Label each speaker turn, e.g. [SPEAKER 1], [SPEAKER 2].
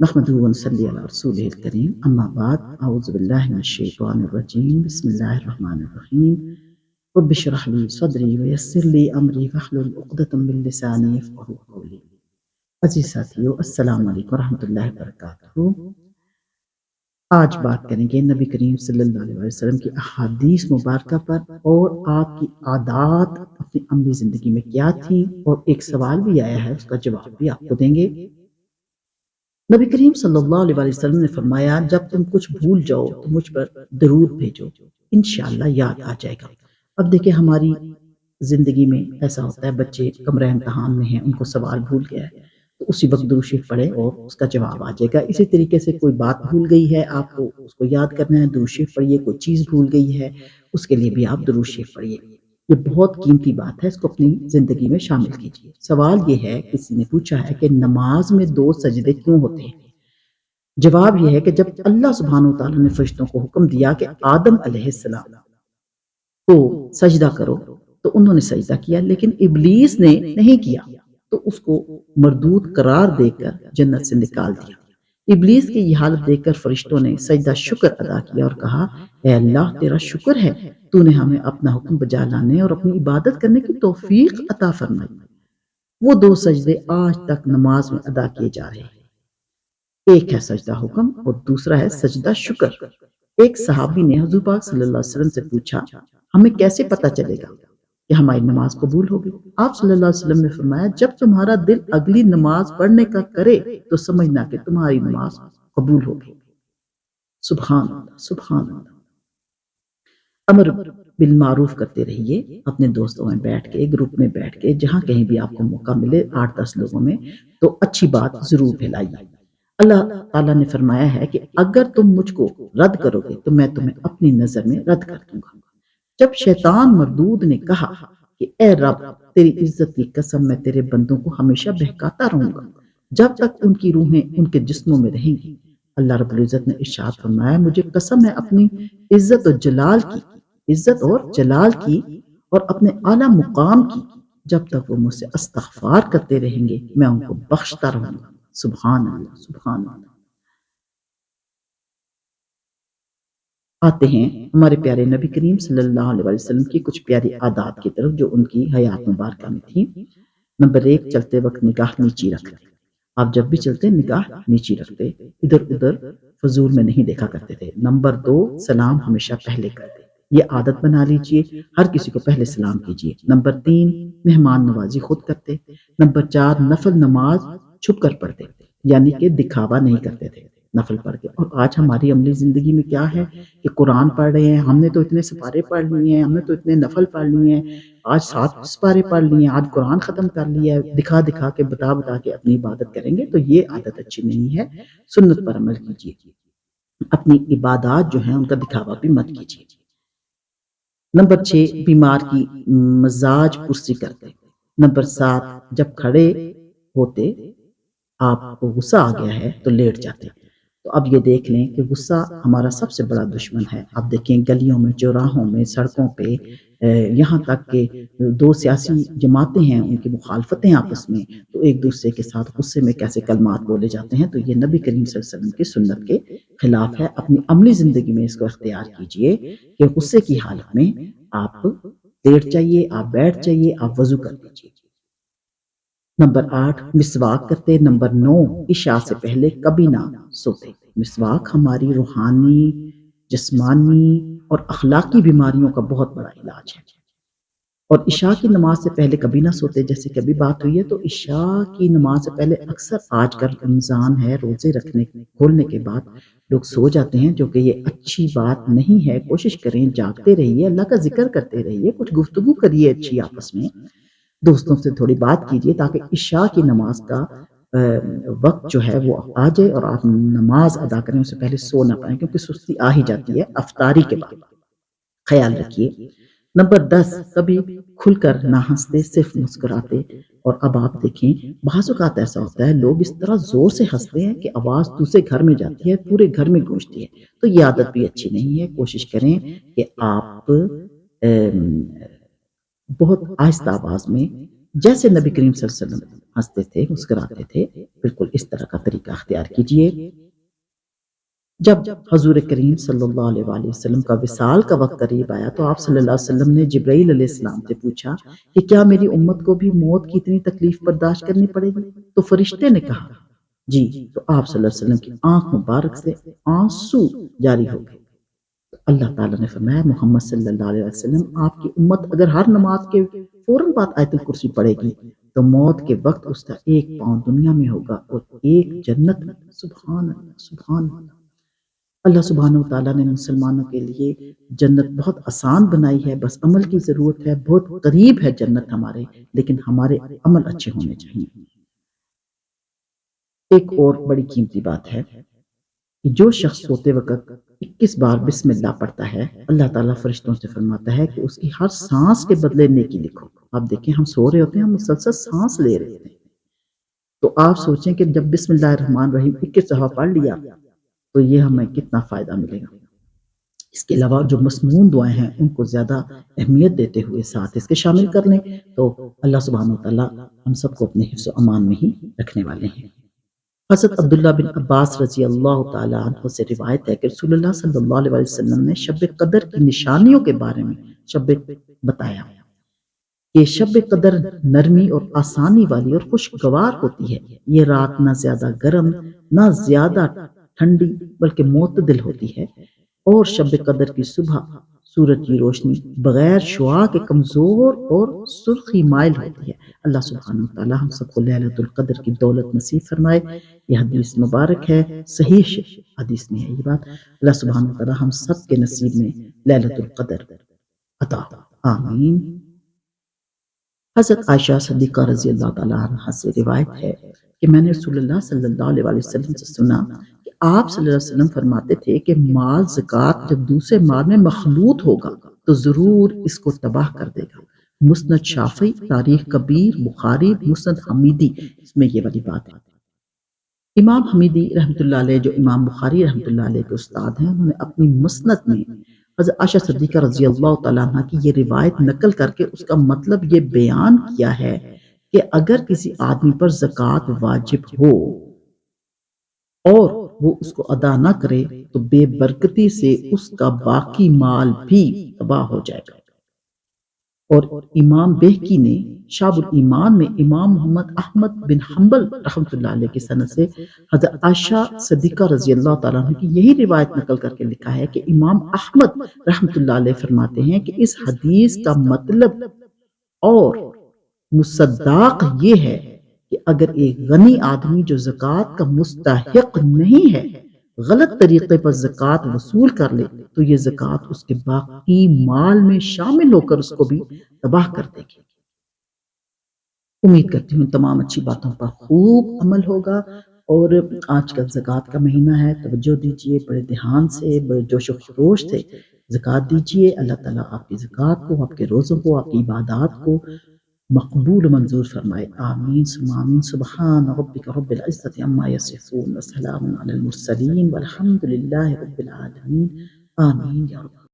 [SPEAKER 1] نحمده ونصلي على رسوله الكريم اما بعد اعوذ بالله من الشيطان الرجيم بسم الله الرحمن الرحيم رب اشرح لي صدري ويسر لي امري واحلل عقدة من لساني يفقهوا قولي۔ عزیز ساتھیو، السلام علیکم ورحمۃ اللہ وبرکاتہ۔ آج بات کریں گے نبی کریم صلی اللہ علیہ وسلم کی احادیث مبارکہ پر، اور آپ کی عادات اپنی عملی زندگی میں کیا تھیں، اور ایک سوال بھی آیا ہے، اس کا جواب بھی آپ کو دیں گے۔ نبی کریم صلی اللہ علیہ وسلم نے فرمایا، جب تم کچھ بھول جاؤ تو مجھ پر درود بھیجو، انشاءاللہ یاد آ جائے گا۔ اب دیکھیں، ہماری زندگی میں ایسا ہوتا ہے، بچے کمرہ امتحان میں ہیں، ان کو سوال بھول گیا ہے تو اسی وقت درود شریف پڑھے اور اس کا جواب آ جائے گا۔ اسی طریقے سے کوئی بات بھول گئی ہے، آپ کو اس کو یاد کرنا ہے، درود شریف پڑھیے۔ کوئی چیز بھول گئی ہے، اس کے لیے بھی آپ درود شریف پڑھیے۔ یہ بہت قیمتی بات ہے، اس کو اپنی زندگی میں شامل کیجیے۔ سوال یہ ہے، کسی نے پوچھا ہے کہ نماز میں 2 سجدے کیوں ہوتے ہیں؟ جواب یہ ہے کہ جب اللہ سبحانہ وتعالیٰ نے فرشتوں کو حکم دیا کہ آدم علیہ السلام کو سجدہ کرو تو انہوں نے سجدہ کیا، لیکن ابلیس نے نہیں کیا تو اس کو مردود قرار دے کر جنت سے نکال دیا۔ ابلیس کی یہ حالت دیکھ کر فرشتوں نے سجدہ شکر ادا کیا اور کہا، اے اللہ، تیرا شکر ہے، تو نے ہمیں اپنا حکم بجا لانے اور اپنی عبادت کرنے کی توفیق عطا فرمائی۔ وہ 2 سجدے آج تک نماز میں ادا کیے جا رہے ہیں۔ ایک ہے سجدہ حکم اور دوسرا ہے سجدہ شکر۔ ایک صحابی نے حضور پاک صلی اللہ علیہ وسلم سے پوچھا، ہمیں کیسے پتہ چلے گا کہ ہماری نماز قبول ہوگی؟ آپ صلی اللہ علیہ وسلم نے فرمایا، جب تمہارا دل اگلی نماز پڑھنے کا کرے تو سمجھنا کہ تمہاری نماز قبول ہوگی۔ سبحان اللہ، سبحان اللہ۔ امر بالمعروف کرتے رہیے، اپنے دوستوں میں بیٹھ کے، گروپ میں بیٹھ کے، جہاں کہیں بھی آپ کو موقع ملے 8-10 لوگوں میں، تو اچھی بات ضرور پھیلائیے۔ اللہ تعالیٰ نے فرمایا ہے کہ اگر تم مجھ کو رد کرو گے تو میں تمہیں اپنی نظر میں رد کر دوں گا۔ جب شیطان مردود نے کہا کہ اے رب، تیری عزت کی قسم، میں تیرے بندوں کو ہمیشہ بہکاتا رہوں گا جب تک ان کی روحیں ان کے جسموں میں رہیں گی، اللہ رب العزت نے ارشاد فرمایا، مجھے قسم ہے اپنی عزت اور جلال کی اور اپنے اعلیٰ مقام کی، جب تک وہ مجھ سے استغفار کرتے رہیں گے میں ان کو بخشتا رہوں گا۔ سبحان اللہ، سبحان اللہ۔ آتے ہیں ہمارے پیارے نبی کریم صلی اللہ علیہ وسلم کی کچھ پیاری عادات کی طرف جو ان کی حیات مبارکہ میں تھی۔ نمبر 1، چلتے وقت نگاہ نیچی رکھتے۔ آپ جب بھی چلتے نگاہ نیچی رکھتے، ادھر ادھر فضول میں نہیں دیکھا کرتے تھے۔ نمبر 2، سلام ہمیشہ پہلے کرتے، یہ عادت بنا لیجئے، ہر کسی کو پہلے سلام کیجئے۔ نمبر 3، مہمان نوازی خود کرتے۔ نمبر 4، نفل نماز چھپ کر پڑھتے، یعنی کہ دکھاوا نہیں کرتے تھے نفل پڑھ کے۔ اور آج ہماری عملی زندگی میں کیا ہے کہ قرآن پڑھ رہے ہیں، ہم نے تو اتنے سپارے پڑھ لیے ہیں، ہم نے تو اتنے نفل پڑھ لیے ہیں، آج 7 سپارے پڑھ لیے ہیں، آج قرآن ختم کر لیا ہے، دکھا دکھا کے، بتا کے اپنی عبادت کریں گے تو یہ عادت اچھی نہیں ہے۔ سنت پر عمل کیجیے، اپنی عبادات جو ہیں ان کا دکھاوا بھی مت کیجیے۔ نمبر 6، بیمار کی مزاج پرسی کرتے۔ نمبر 7، جب کھڑے ہوتے آپ کو غصہ آ گیا ہے تو لیٹ جاتے۔ تو اب یہ دیکھ لیں کہ غصہ ہمارا سب سے بڑا دشمن ہے۔ اب دیکھیں گلیوں میں، چوراہوں میں، سڑکوں پہ، یہاں تک کہ 2 سیاسی جماعتیں ہیں، ان کی مخالفتیں آپس میں، تو ایک دوسرے کے ساتھ غصے میں کیسے کلمات بولے جاتے ہیں، تو یہ نبی کریم صلی اللہ علیہ وسلم کی سنت کے خلاف ہے۔ اپنی عملی زندگی میں اس کو اختیار کیجئے کہ غصے کی حالت میں آپ لیٹ جائیے، آپ بیٹھ جائیے، آپ وضو کر لیجیے۔ نمبر 8، مسواک کرتے۔ نمبر 9، عشاء سے پہلے کبھی نہ سوتے۔ مسواک ہماری روحانی، جسمانی اور اخلاقی بیماریوں کا بہت بڑا علاج ہے۔ اور عشاء کی نماز سے پہلے کبھی نہ سوتے، جیسے کبھی بات ہوئی ہے تو عشاء کی نماز سے پہلے اکثر آج کل رمضان ہے، روزے رکھنے کھولنے کے بعد لوگ سو جاتے ہیں، جو کہ یہ اچھی بات نہیں ہے۔ کوشش کریں، جاگتے رہیے، اللہ کا ذکر کرتے رہیے، کچھ گفتگو کریے اچھی آپس میں، دوستوں سے تھوڑی بات کیجیے تاکہ عشاء کی نماز کا وقت جو ہے وہ آ جائے اور آپ نماز ادا کریں، اس سے پہلے سو نہ پائیں، کیونکہ سستی آ ہی جاتی ہے افطاری کے بعد۔ خیال رکھیے۔ نمبر 10، کبھی کھل کر نہ ہنستے، صرف مسکراتے۔ اور اب آپ دیکھیں، بعض اوقات ایسا ہوتا ہے لوگ اس طرح زور سے ہنستے ہیں کہ آواز دوسرے گھر میں جاتی ہے، پورے گھر میں گونجتی ہے، تو یہ عادت بھی اچھی نہیں ہے۔ کوشش کریں کہ آپ بہت آہستہ آواز میں، جیسے نبی کریم صلی اللہ علیہ وسلم ہنستے تھے، مسکراتے تھے، بالکل اس طرح کا طریقہ اختیار کیجیے۔ جب حضور کریم صلی اللہ علیہ وآلہ وسلم کا وصال کا وقت قریب آیا تو آپ صلی اللہ علیہ وسلم نے جبرائیل علیہ السلام سے پوچھا کہ کیا میری امت کو بھی موت کی اتنی تکلیف برداشت کرنی پڑے گی؟ تو فرشتے نے کہا جی، تو آپ صلی اللہ علیہ وسلم کی آنکھ مبارک سے آنسو جاری ہو گئے۔ اللہ تعالیٰ نے فرمایا محمد صلی اللہ علیہ وسلم آپ کی امت اگر ہر نماز کے فوراً بعد آیت الکرسی پڑھے گی تو موت کے وقت اس کا ایک پاؤں دنیا میں ہوگا اور ایک جنت میں۔ سبحان اللہ، سبحان اللہ۔ اللہ سبحانہ وتعالیٰ نے مسلمانوں کے لیے جنت بہت آسان بنائی ہے، بس عمل کی ضرورت ہے۔ بہت قریب ہے جنت ہمارے، لیکن ہمارے عمل اچھے ہونے چاہیے۔ ایک اور بڑی قیمتی بات ہے کہ جو شخص سوتے وقت 21 بار بسم اللہ پڑھتا ہے، اللہ تعالیٰ فرشتوں سے فرماتا ہے کہ اس کی ہر سانس کے بدلے نیکی لکھو۔ آپ دیکھیں ہم سو رہے ہوتے ہیں، ہم مسلسل سانس لے رہے ہوتے ہیں، تو آپ سوچیں کہ جب بسم اللہ الرحمن الرحیم 21 دفعہ پڑھ لیا تو یہ ہمیں کتنا فائدہ ملے گا۔ اس کے علاوہ جو مسنون دعائیں ہیں ان کو زیادہ اہمیت دیتے ہوئے ساتھ اس کے شامل کر لیں تو اللہ سبحانہ وتعالیٰ ہم سب کو اپنے حفظ و امان میں ہی رکھنے والے ہیں۔ حضرت عبداللہ بن عباس رضی اللہ تعالیٰ عنہ سے روایت ہے کہ رسول اللہ صلی اللہ علیہ وسلم نے شب قدر کی نشانیوں کے بارے میں بتایا کہ شب قدر نرمی اور آسانی والی اور خوشگوار ہوتی ہے۔ یہ رات نہ زیادہ گرم نہ زیادہ ٹھنڈی بلکہ معتدل ہوتی ہے، اور شب قدر کی صبح سورج کی روشنی بغیر شعاع کے کمزور اور سرخی مائل ہوتی ہے۔ اللہ سبحانہ وتعالی ہم سب کو ليلۃ القدر کی دولت نصیب فرمائے۔ یہ حدیث مبارک ہے، صحیح حدیث میں ہے یہ بات۔ اللہ سبحانہ وتعالی ہم سب کے نصیب میں ليلۃ القدر عطا آمین۔ حضرت عائشہ صدیقہ رضی اللہ تعالیٰ عنہ سے روایت ہے کہ میں نے رسول اللہ صلی اللہ علیہ وسلم سے سنا کہ آپ صلی اللہ علیہ وسلم فرماتے تھے کہ مال زکوٰۃ جب دوسرے مال میں مخلوط ہوگا تو ضرور اس کو تباہ کر دے گا۔ مسند شافعی، تاریخ کبیر، بخاری، مسند حمیدی، اس میں یہ والی بات ہے۔ امام حمیدی رحمۃ اللہ علیہ جو امام بخاری رحمۃ اللہ علیہ کے استاد ہیں، انہوں نے اپنی مسند میں حضرت عائشہ صدیقہ رضی اللہ تعالیٰ عنہ کی یہ روایت نقل کر کے اس کا مطلب یہ بیان کیا ہے کہ اگر کسی آدمی پر زکوٰۃ واجب ہو اور وہ اس کو ادا نہ کرے تو بے برکتی سے اس کا باقی مال بھی تباہ ہو جائے گا۔ اور امام بہقی نے شعب الایمان میں امام محمد احمد بن حنبل رحمۃ اللہ علیہ کی سند سے حضرت عائشہ صدیقہ رضی اللہ تعالیٰ عنہ کی یہی روایت نقل کر کے لکھا ہے کہ امام احمد رحمۃ اللہ علیہ فرماتے ہیں کہ اس حدیث کا مطلب اور مصداق یہ ہے کہ اگر ایک غنی آدمی جو زکوٰۃ کا مستحق نہیں ہے غلط طریقے پر زکوٰۃ وصول کر لے تو یہ زکوٰۃ اس کے باقی مال میں شامل ہو کر اس کو بھی تباہ کر دے گی۔ امید کرتی ہوں تمام اچھی باتوں پر خوب عمل ہوگا، اور آج کل زکوٰۃ کا مہینہ ہے، توجہ دیجیے، بڑے دھیان سے، بڑے جوش و خروش سے زکوٰۃ دیجیے۔ اللہ تعالیٰ آپ کی زکوٰۃ کو، آپ کے روزوں کو، آپ کی عبادات کو مقبول و منظور فرمائے۔ آمین ثم آمین۔ سبحان ربک رب العزة عما یصفون وسلام علی المرسلین والحمد للہ رب العالمین۔ آمین یا رب۔